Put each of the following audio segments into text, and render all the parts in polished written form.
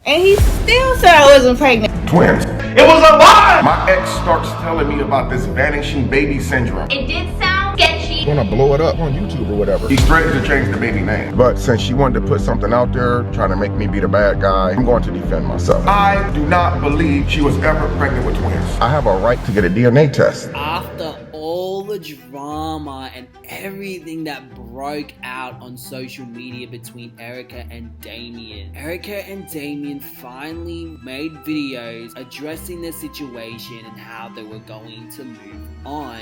And he still said I wasn't pregnant. Twins. It was a lie! My ex starts telling me about this vanishing baby syndrome. It did sound sketchy. Gonna blow it up on YouTube or whatever. He's threatened to change the baby name. But since she wanted to put something out there, trying to make me be the bad guy, I'm going to defend myself. I do not believe she was ever pregnant with twins. I have a right to get a DNA test. After all the drama and everything that broke out on social media between Erica and Damien, Erica and Damien finally made videos addressing the situation and how they were going to move on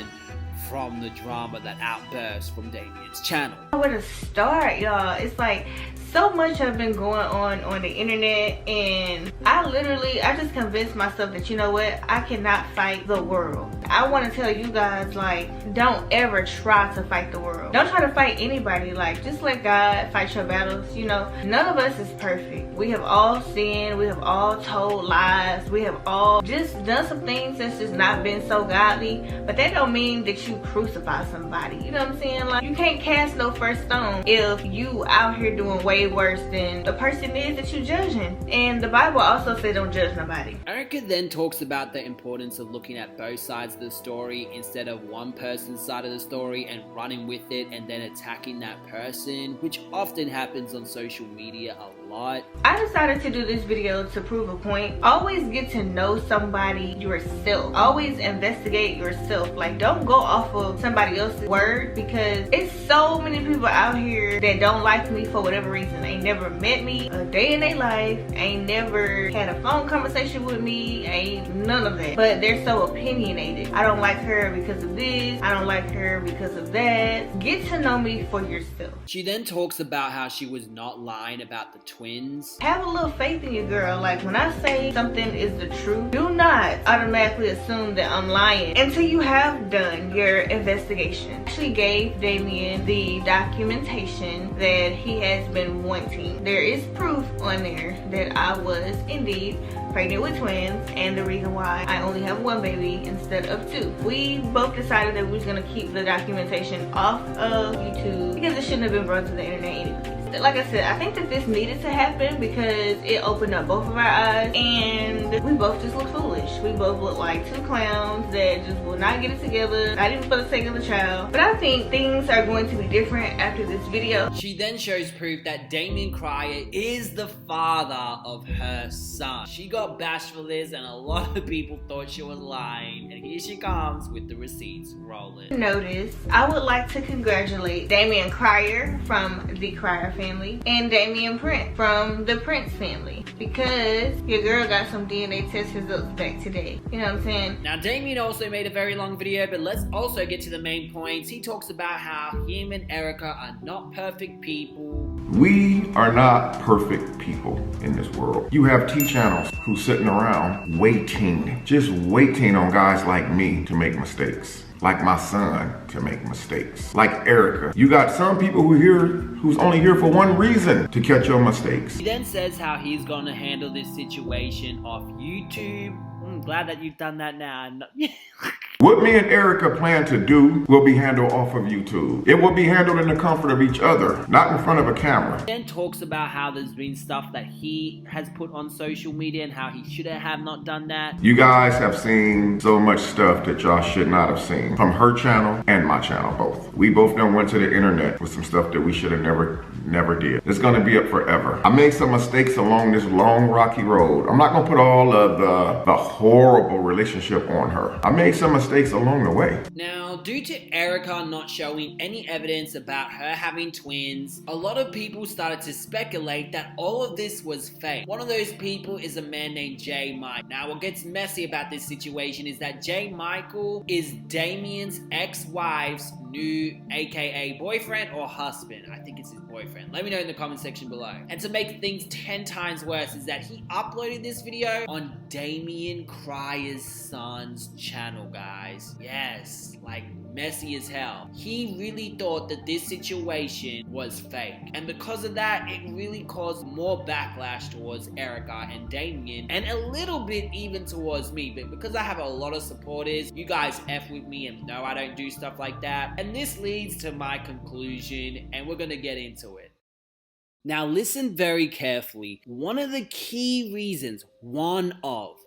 from the drama that outburst from Damien's channel. Where to start, y'all? It's like so much has been going on the internet, and I just convinced myself that, you know what, I cannot fight the world. I want to tell you guys, like, don't ever try to fight the world. Don't try to fight anybody. Like, just let God fight your battles. You know, none of us is perfect. We have all sinned. We have all told lies. We have all just done some things that's just not been so godly. But that don't mean that you crucify somebody. You know what I'm saying? Like, you can't cast no first stone if you out here doing way worse than the person is that you judging. And the Bible also says don't judge nobody. Erica then talks about the importance of looking at both sides of the story instead of one person's side of the story and running with it and then attacking that person, which often happens on social media a lot. I decided to do this video to prove a point. Always get to know somebody yourself. Always investigate yourself. Like, don't go off of somebody else's word, because it's so many people out here that don't like me for whatever reason. Ain't never met me a day in their life, ain't never had a phone conversation with me, ain't none of that, but they're so opinionated. I don't like her because of this, I don't like her because of that. Get to know me for yourself. She then talks about how she was not lying about the twins. Have a little faith in your girl. Like, when I say something is the truth, do not automatically assume that I'm lying until you have done your investigation. She gave Damien the documentation that he has been wanting. There is proof on there that I was indeed pregnant with twins, and the reason why I only have one baby instead of two. We both decided that we was gonna keep the documentation off of YouTube because it shouldn't have been brought to the internet anyways. Like I said, I think that this needed to happen because it opened up both of our eyes, and we both just look foolish. We both look like two clowns that just will not get it together, not even for the sake of the child. But I think things are going to be different after this video. She then shows proof that Damian CRIED is the father of her son. She got bashed for this, and a lot of people thought she was lying, and here she comes with the receipts rolling. Notice, I would like to congratulate Damian CRIED from the CRIED family and Damian Prince from the Prince family, because your girl got some DNA test results back today. You know what I'm saying? Now, Damien also made a very long video, but let's also get to the main points. He talks about how him and Erica are not perfect people. We are not perfect people in this world. You have T-channels who's sitting around waiting, just waiting on guys like me to make mistakes. Like my son to make mistakes. Like Erica. You got some people who's only here for one reason, to catch your mistakes. He then says how he's gonna handle this situation off YouTube. I'm glad that you've done that now. What me and Erica plan to do will be handled off of YouTube. It will be handled in the comfort of each other, not in front of a camera. He then talks about how there's been stuff that he has put on social media and how he should have not done that. You guys have seen so much stuff that y'all should not have seen. From her channel and my channel, both. We both done went to the internet with some stuff that we should have never did. It's gonna be up forever. I made some mistakes along this long, rocky road. I'm not gonna put all of the horrible relationship on her. I made some mistakes along the way. Now, due to Erica not showing any evidence about her having twins, a lot of people started to speculate that all of this was fake. One of those people is a man named J. Mike. Now, what gets messy about this situation is that J. Michael is Damien's ex-wife's new aka boyfriend or husband. I think it's his boyfriend. Let me know in the comment section below. And to make things 10 times worse is that he uploaded this video on Damian CRIED's son's channel, guys. Yes, like messy as hell. He really thought that this situation was fake, and because of that, it really caused more backlash towards Erica and Damien, and a little bit even towards me. But because I have a lot of supporters, you guys F with me and know I don't do stuff like that. And this leads to my conclusion, and we're gonna get into it. Now listen very carefully. One of the key reasons, one of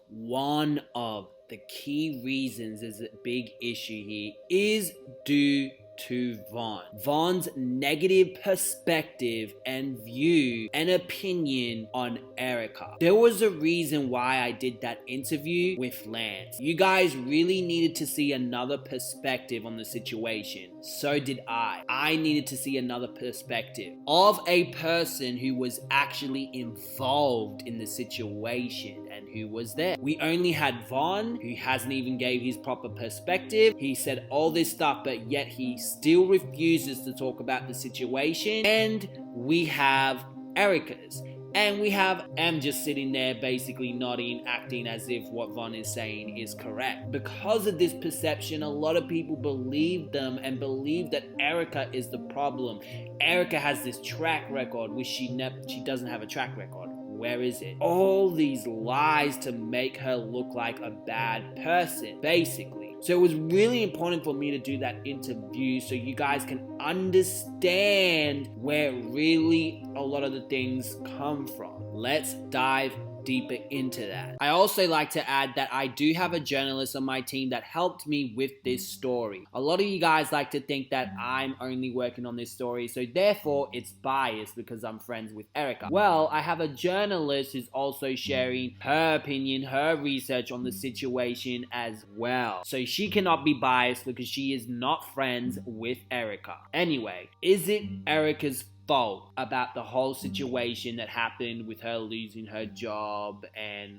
the key reasons is a big issue here is due to Von. Von's negative perspective and view and opinion on Erica. There was a reason why I did that interview with Lance. You guys really needed to see another perspective on the situation. So did I. I needed to see another perspective of a person who was actually involved in the situation and who was there. We only had Von, who hasn't even gave his proper perspective. He said all this stuff, but yet he still refuses to talk about the situation. And we have Erica's. And we have Em just sitting there basically nodding, acting as if what Von is saying is correct. Because of this perception, a lot of people believe them and believe that Erica is the problem. Erica has this track record, which she doesn't have a track record. Where is it? All these lies to make her look like a bad person, basically. So it was really important for me to do that interview so you guys can understand where really a lot of the things come from. Let's dive deeper into that. I also like to add that I do have a journalist on my team that helped me with this story. A lot of you guys like to think that I'm only working on this story, so therefore it's biased because I'm friends with Erica. Well, I have a journalist who's also sharing her opinion, her research on the situation as well. So she cannot be biased because she is not friends with Erica. Anyway, is it Erica's fault about the whole situation that happened with her losing her job and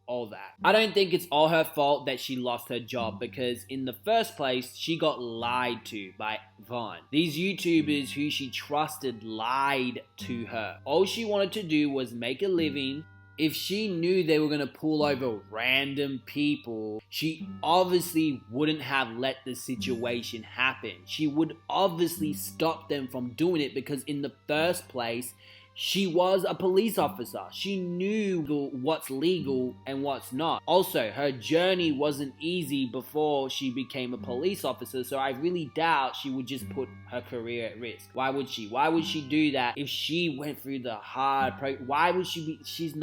all that? I don't think it's all her fault that she lost her job, because in the first place, she got lied to by Von. These YouTubers who she trusted lied to her. All she wanted to do was make a living. If she knew they were going to pull over random people, she obviously wouldn't have let the situation happen. She would obviously stop them from doing it, because in the first place, she was a police officer. She knew what's legal and what's not. Also, her journey wasn't easy before she became a police officer, so I really doubt she would just put her career at risk. Why would she? Why would she do that if she went through the hard why would she be? She's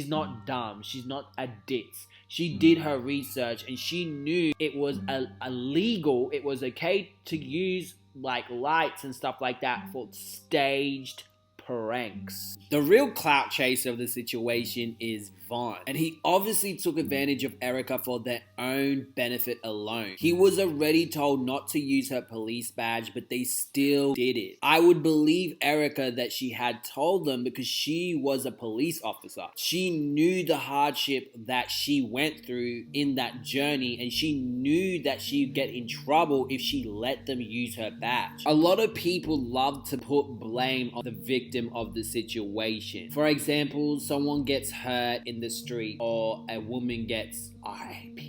not dumb. She's not a ditz. She did her research and she knew it was illegal. It was okay to use like lights and stuff like that for staged pranks. The real clout chaser of the situation is Von, and he obviously took advantage of Erica for their own benefit alone. He was already told not to use her police badge, but they still did it. I would believe Erica that she had told them because she was a police officer. She knew the hardship that she went through in that journey, and she knew that she'd get in trouble if she let them use her badge. A lot of people love to put blame on the victim of the situation. For example, someone gets hurt in the street or a woman gets RIP.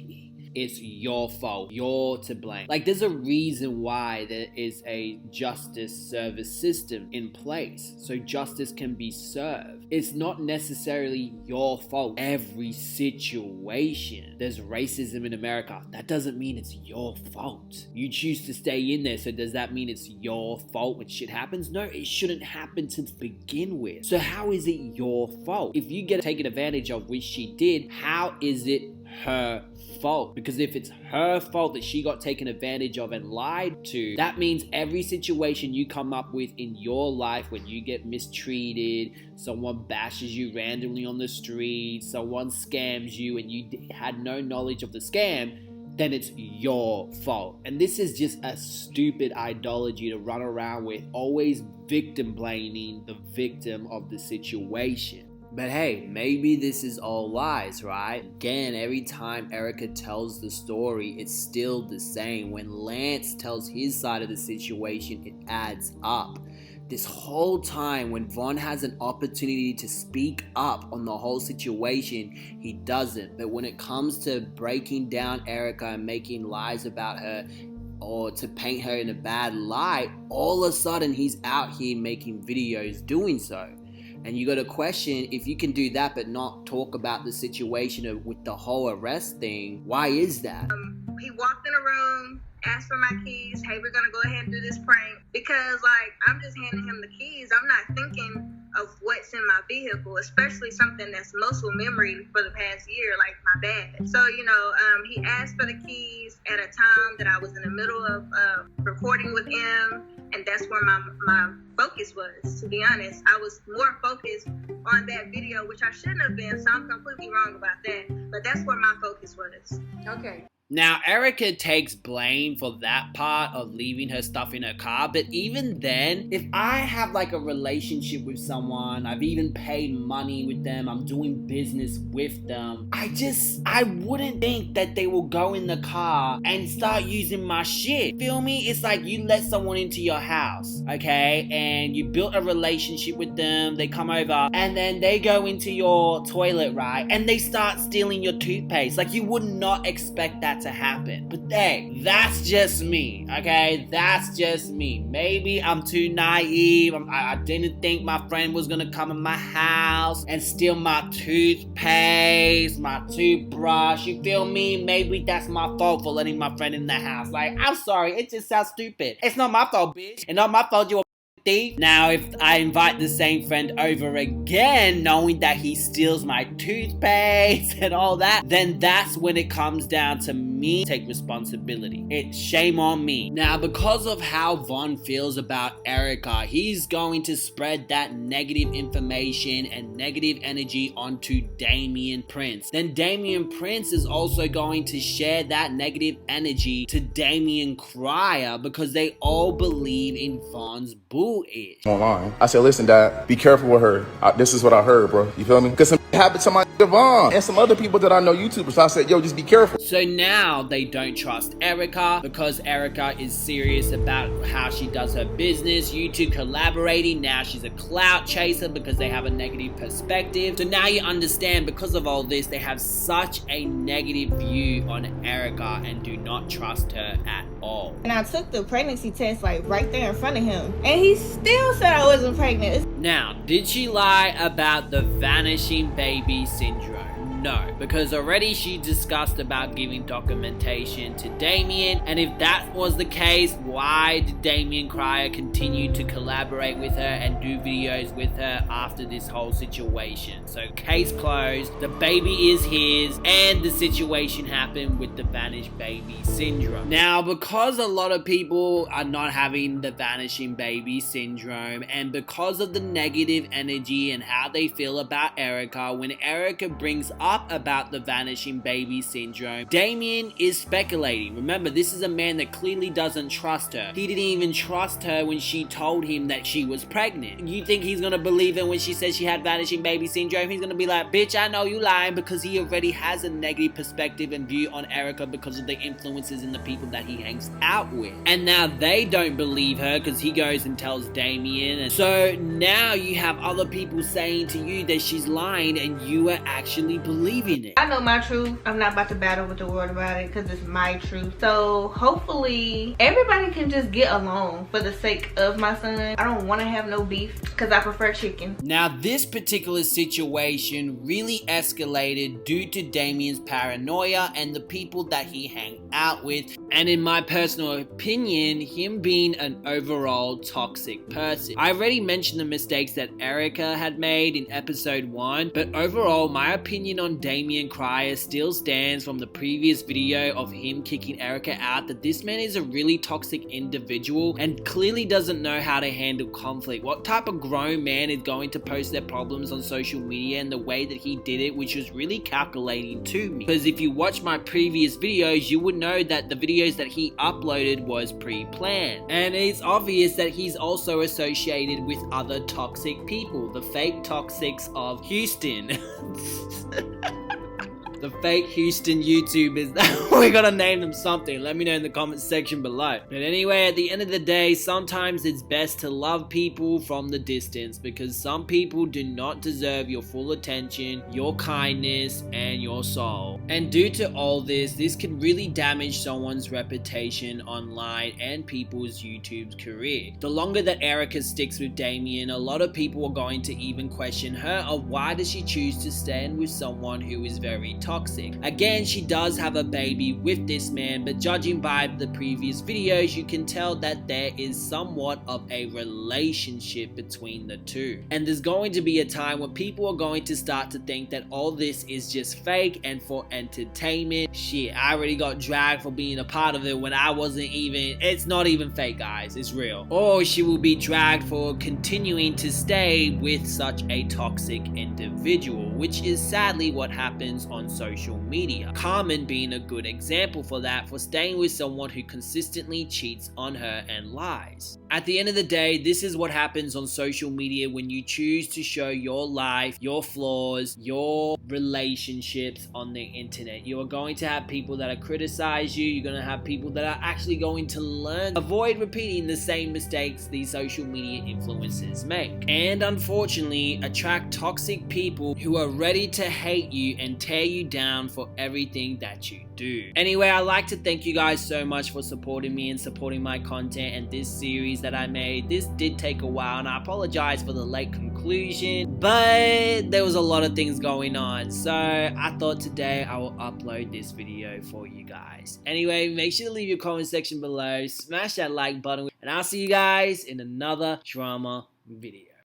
It's your fault. You're to blame. Like, there's a reason why there is a justice service system in place, so justice can be served. It's not necessarily your fault. Every situation. There's racism in America. That doesn't mean it's your fault. You choose to stay in there, so does that mean it's your fault when shit happens? No, it shouldn't happen to begin with. So how is it your fault? If you get taken advantage of, which she did, how is it her fault? Because if it's her fault that she got taken advantage of and lied to, that means every situation you come up with in your life, when you get mistreated, someone bashes you randomly on the street, someone scams you and you had no knowledge of the scam, then it's your fault. And this is just a stupid ideology to run around with, always victim blaming the victim of the situation. But hey, maybe this is all lies, right? Again, every time Erica tells the story, it's still the same. When Lance tells his side of the situation, it adds up. This whole time, when Von has an opportunity to speak up on the whole situation, he doesn't. But when it comes to breaking down Erica and making lies about her, or to paint her in a bad light, all of a sudden he's out here making videos doing so. And you got to question, if you can do that but not talk about the situation with the whole arrest thing, why is that? He walked in a room, asked for my keys. Hey, we're going to go ahead and do this prank. Because, like, I'm just handing him the keys. I'm not thinking, of what's in my vehicle, especially something that's muscle memory for the past year, like my bag. So, he asked for the keys at a time that I was in the middle of recording with him, and that's where my focus was, to be honest. I was more focused on that video, which I shouldn't have been, so I'm completely wrong about that. But that's where my focus was. Okay. Now, Erica takes blame for that part of leaving her stuff in her car, but even then, if I have like a relationship with someone, I've even paid money with them, I'm doing business with them, I wouldn't think that they will go in the car and start using my shit. Feel me? It's like you let someone into your house, okay, and you built a relationship with them, they come over, and then they go into your toilet, right, and they start stealing your toothpaste. Like, you would not expect that to happen. But hey, that's just me, okay? That's just me. Maybe I'm too naive. I didn't think my friend was gonna come in my house and steal my toothpaste, my toothbrush. You feel me? Maybe that's my fault for letting my friend in the house. Like, I'm sorry, it just sounds stupid. It's not my fault, bitch. And not my fault you thief. Now, if I invite the same friend over again, knowing that he steals my toothpaste and all that, then that's when it comes down to me to take responsibility. It's shame on me. Now, because of how Von feels about Erica, he's going to spread that negative information and negative energy onto Damian Prince. Then Damian Prince is also going to share that negative energy to Damian CRIED because they all believe in Von's bull. Online. I said, listen, Dad, be careful with her. This is what I heard, bro. You feel me? Because some happened to my Em&Von and some other people that I know, YouTubers. So I said, yo, just be careful. So now they don't trust Erica because Erica is serious about how she does her business. You two collaborating. Now she's a clout chaser because they have a negative perspective. So now you understand, because of all this, they have such a negative view on Erica and do not trust her at all. And I took the pregnancy test like right there in front of him, and he still said I wasn't pregnant. Now, did she lie about the vanishing baby syndrome? No, because already she discussed about giving documentation to Damien, and if that was the case, why did Damian CRIED continue to collaborate with her and do videos with her after this whole situation? So case closed, the baby is his, and the situation happened with the vanished baby syndrome. Now, because a lot of people are not having the vanishing baby syndrome, and because of the negative energy and how they feel about Erica, when Erica brings up about the vanishing baby syndrome, Damien is speculating. Remember, this is a man that clearly doesn't trust her. He didn't even trust her when she told him that she was pregnant. You think he's gonna believe her when she says she had vanishing baby syndrome? He's gonna be like, bitch, I know you lying, because he already has a negative perspective and view on Erica because of the influences and the people that he hangs out with. And now they don't believe her because he goes and tells Damien. And so now you have other people saying to you that she's lying, and you are actually believing it. I know my truth. I'm not about to battle with the world about it because it's my truth. So hopefully everybody can just get along for the sake of my son. I don't want to have no beef because I prefer chicken. Now, this particular situation really escalated due to Damien's paranoia and the people that he hangs out with, and in my personal opinion, him being an overall toxic person. I already mentioned the mistakes that Erica had made in episode 1, but overall, my opinion on Damian CRIED still stands from the previous video of him kicking Erica out, that this man is a really toxic individual and clearly doesn't know how to handle conflict. What type of grown man is going to post their problems on social media in the way that he did it, which was really calculating to me? Because if you watch my previous videos, you would know that the videos that he uploaded was pre-planned. And it's obvious that he's also associated with other toxic people, the fake toxics of Houston. The fake Houston YouTubers. We gotta name them something. Let me know in the comments section below. But anyway, at the end of the day, sometimes it's best to love people from the distance, because some people do not deserve your full attention, your kindness, and your soul. And due to all this can really damage someone's reputation online and people's YouTube career. The longer that Erica sticks with Damien, a lot of people are going to even question her of why does she choose to stand with someone who is very toxic. toxic. Again, she does have a baby with this man, but judging by the previous videos, you can tell that there is somewhat of a relationship between the two. And there's going to be a time when people are going to start to think that all this is just fake and for entertainment. Shit, I already got dragged for being a part of it when I wasn't even, it's not even fake, guys, it's real. Or she will be dragged for continuing to stay with such a toxic individual, which is sadly what happens on social media. Carmen being a good example for that, for staying with someone who consistently cheats on her and lies. At the end of the day, this is what happens on social media when you choose to show your life, your flaws, your relationships on the internet. You are going to have people that are criticize you. You're going to have people that are actually going to learn. Avoid repeating the same mistakes these social media influencers make. And unfortunately, attract toxic people who are ready to hate you and tear you down for everything that you do. Anyway, I'd like to thank you guys so much for supporting me and supporting my content and this series that I made. This did take a while and I apologize for the late conclusion, but there was a lot of things going on, so I thought today I will upload this video for you guys. Anyway, make sure to leave your comment section below, smash that like button, and I'll see you guys in another drama video.